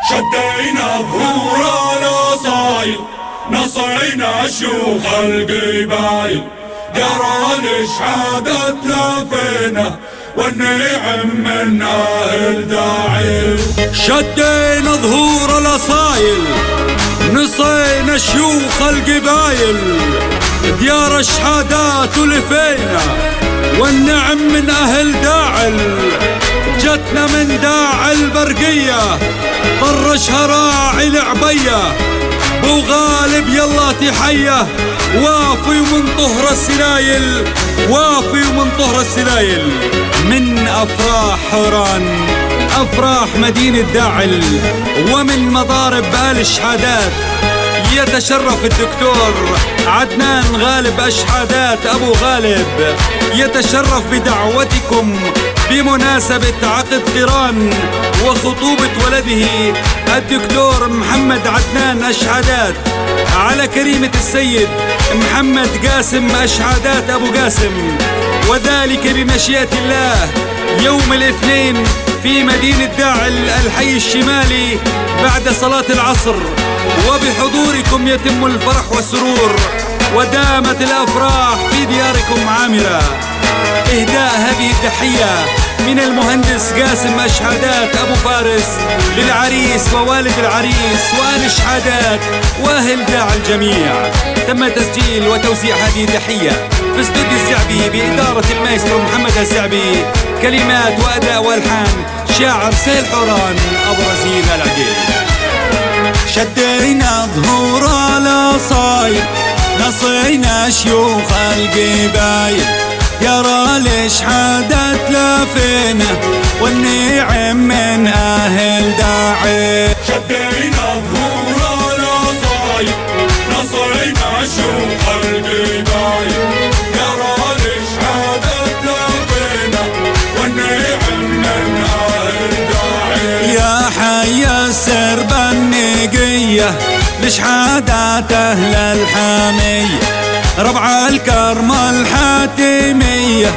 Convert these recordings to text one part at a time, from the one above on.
شدينا ظهور الاصايل، نصينا شيوخ القبايل، قرا الاشهادات لافينا والنعم من اهل داعي. شدينا ظهور الاصايل، نصينا شيوخ القبايل، ديار الشهادات ولفينا والنعم من اهل داعل. جتنا من داع البرقية طرشها راعي العبية، بو غالب يلا تحية، وافي ومن طهر السلايل، وافي ومن طهر السلايل. من افراح حوران، افراح مدينة داعل، ومن مضارب آل الشهادات يتشرف الدكتور عدنان غالب الشهادات أبو غالب، يتشرف بدعوتكم بمناسبة عقد قران وخطوبة ولده الدكتور محمد عدنان الشهادات على كريمة السيد محمد قاسم الشهادات أبو قاسم، وذلك بمشيئة الله يوم الاثنين في مدينة داعل الحي الشمالي بعد صلاة العصر. وبحضوركم يتم الفرح والسرور، ودامت الأفراح في دياركم عامرة. إهداء هذه التحية من المهندس قاسم الشهادات أبو فارس للعريس ووالد العريس وآل الشهادات وأهل داعل الجميع. تم تسجيل وتوزيع هذه التحية في استوديو الزعبي بإدارة المايسترو محمد الزعبي، كلمات وأداء وألحان شاعر سهيل حوران أبو رزين العقيلي. شدينا ظهور الاصايل، نصينا شيوخ القبايل، يرى الاشهادات لافينا والنعم من اهل داعي. شدينا ظهور الاصايل، نصينا شيوخ القبايل، يرى الاشهادات لافينا والنعم من اهل داعي. يا حي السرب النقية لشهادات أهل الحامية، ربع الكرم الحاتمية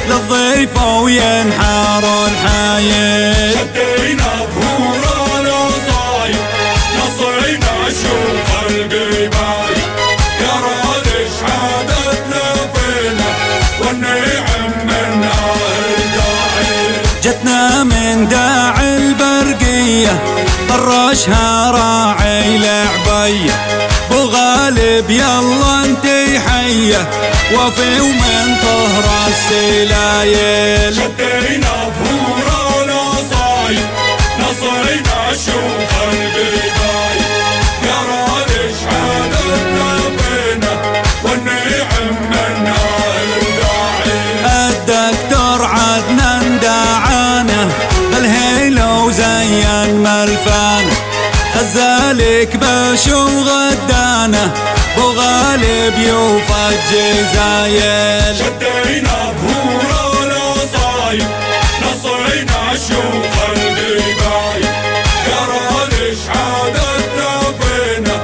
للضيفة وينحار الحايل. شدينا ظهور الاصايل، نصينا شيوخ القبايل، يرى الاشهادات لافينا والنعم من اهل داعي. جتنا من داع البرقية طرشها راعي العبية، بو غالب يلا انتي حية، وفي ومن طهر السلايل. شدينا ظهور الاصايل، نصينا شيوخ القبايل، يرى الاشهادات لافينا والنعم من اهل داعي. الدكتور عدنان دعانا بالهيلة وزين ملفانا، غزالك باش وغدانا، بو غالب يوفى الجزايل. شدينا ظهور الاصايل، نصينا شيوخ القبايل، يرى الاشهادات لافينا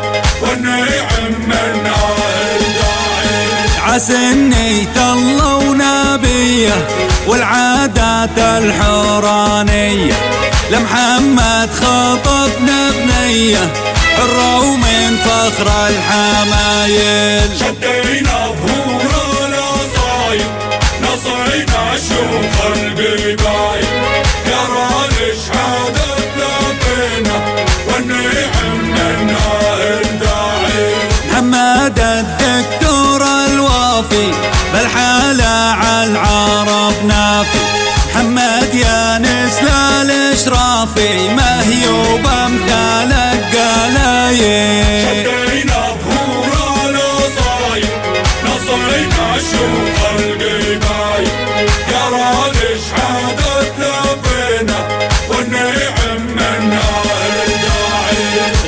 والنعم من اهل داعي. عسنيت الله ونبيه والعادات الحورانية، لمحمد خطبنا بنية حرة ومن فخر الحمايل. شدينا ظهور الاصايل، نصينا شيوخ القبايل، يرى الاشهادات لافينا والنعم من اهل داعي. محمد الدكتور الوافي بالحالة عالعرب نافي، محمد يا نسل الاشرافي مهيوب امثال القلايل. شدينا ظهور الاصايل، نصينا شيوخ القبايل، يرى الاشهادات لافينا والنعم من اهل داعي.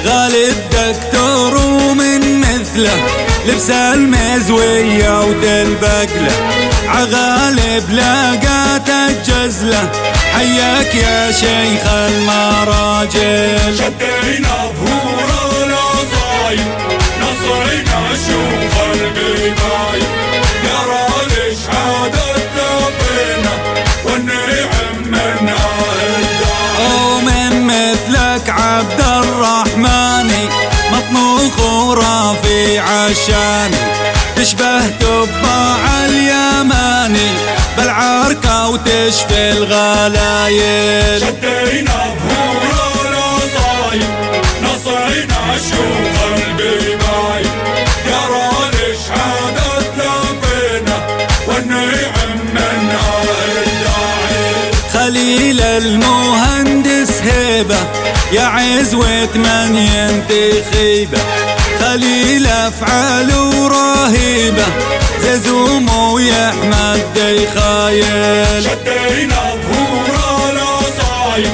غالب دكتور ومن مثله لبس المزوية ودلبقله، عغالب لاقات الجزلة حياك يا شيخ المراجل. شدينا ظهور الاصايل، نصينا شيوخ القبايل، يرى الاشهادات لافينا والنعم من اهل داعي. ومن مثلك عبد الرحمن مطنوخ ورافع عشاني تشبه تباع اليماني بالعركة وتشفي الغلايل. شدينا ظهور الأصايل نصرنا شيوخ القبايل يا رال شهادة لفينا والنعم من الداعي. خليل المهندس هيبة يا عزوة من ينتخيبه خليل أفعاله رهيبة ززومه يحمد ديخايل. شدينا ظهور الأصايل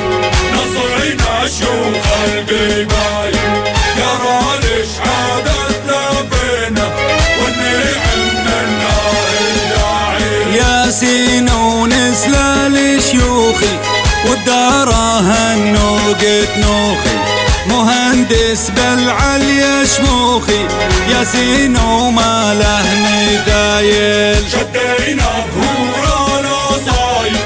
نصرنا شيوخ القبايل يا رال شهادة لفينا والنعم من الداعي. ياسين ونسلال شيوخي والداره النوقت نوخي مهندس بالعليا شموخي ياسين وما له ندايل. شدينا ظهور الأصايل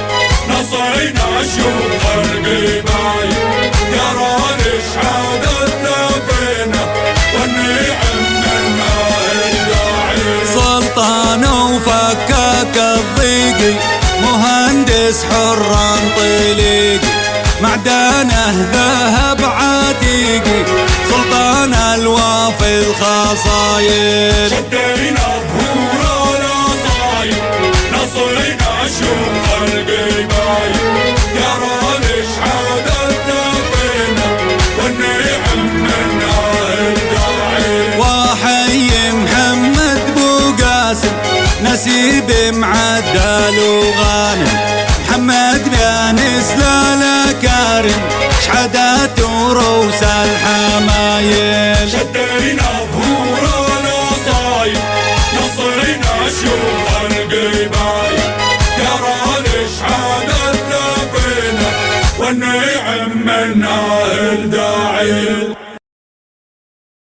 نصرنا شيوخ القبايل يا رال شهادة لفينا والنعم من الداعي. سلطان وفكاك الضيقي مهندس حران طليقي معدنه ذهب عتيقي سلطان الوافي الخصايل. شدينا ظهور الأصايل نصرنا شيوخ القبايل يا رال شهادة لفينا والنعم من الداعي. وحي محمد بو قاسم نسيب معدل وغانم محمد بن سلالة كارم شحدات وروس الحمايل. شدينا ظهور الأصايل نصرنا شيوخ القبايل يا رال شهادة لفينا والنعم من الداعي.